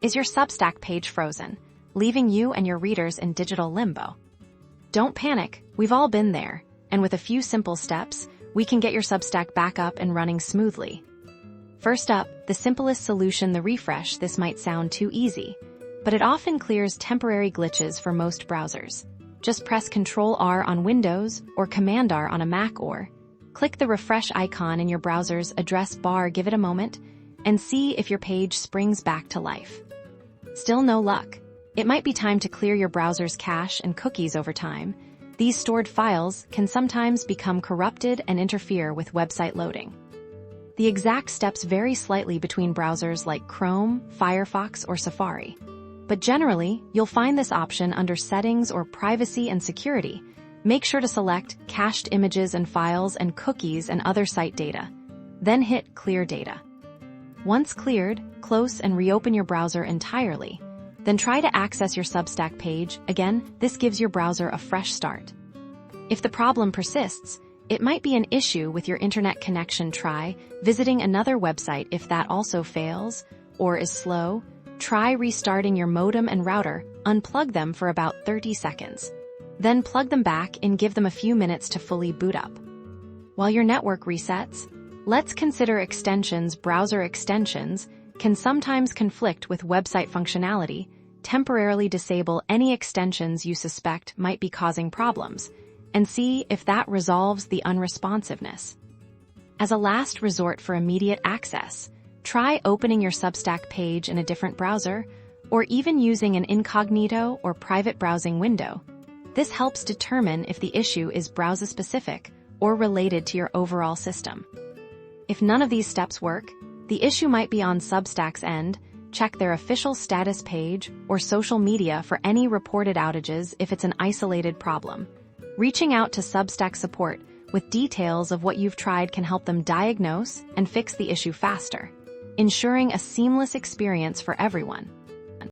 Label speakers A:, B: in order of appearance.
A: Is your Substack page frozen, leaving you and your readers in digital limbo? Don't panic, we've all been there, and with a few simple steps, we can get your Substack back up and running smoothly. First up, the simplest solution, the refresh. This might sound too easy, but it often clears temporary glitches for most browsers. Just press Ctrl-R on Windows or Command-R on a Mac, or click the refresh icon in your browser's address bar. Give it a moment and see if your page springs back to life. Still no luck? It might be time to clear your browser's cache and cookies. Over time, these stored files can sometimes become corrupted and interfere with website loading. The exact steps vary slightly between browsers like Chrome, Firefox, or Safari. But generally, you'll find this option under Settings or Privacy and Security. Make sure to select Cached Images and Files and Cookies and Other Site Data. Then hit Clear Data. Once cleared, close and reopen your browser entirely. Then try to access your Substack page. Again, this gives your browser a fresh start. If the problem persists, it might be an issue with your internet connection. Try visiting another website. If that also fails or is slow, try restarting your modem and router. Unplug them for about 30 seconds. Then plug them back and give them a few minutes to fully boot up. While your network resets, let's consider extensions. Browser extensions can sometimes conflict with website functionality. Temporarily disable any extensions you suspect might be causing problems, and see if that resolves the unresponsiveness. As a last resort for immediate access, try opening your Substack page in a different browser, or even using an incognito or private browsing window. This helps determine if the issue is browser-specific or related to your overall system. If none of these steps work, the issue might be on Substack's end. Check their official status page or social media for any reported outages if it's an isolated problem. Reaching out to Substack support with details of what you've tried can help them diagnose and fix the issue faster, ensuring a seamless experience for everyone.